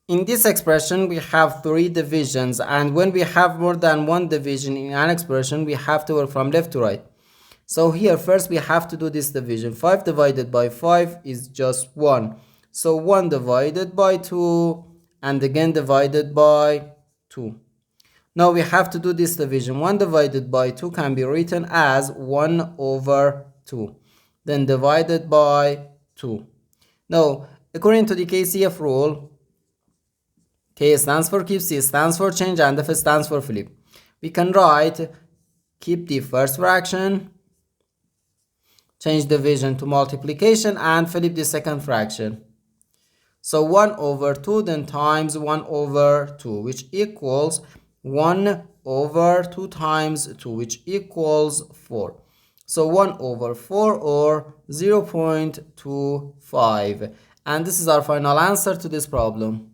In this expression, we have 3 divisions, and when we have more than one division in an expression, we have to work from left to right. So here, first we have to do this division. 5 divided by 5 is just 1. So 1 divided by 2, and again divided by 2. Now we have to do this division. 1 divided by 2 can be written as 1 over 2. Then divided by 2. Now, according to the KCF rule, K stands for keep, C stands for change, and F stands for flip. We can write keep the first fraction, change division to multiplication, and flip the second fraction. So 1 over 2 then times 1 over 2, which equals 1 over 2 times 2, which equals 4. So 1 over 4, or 0.25. And this is our final answer to this problem.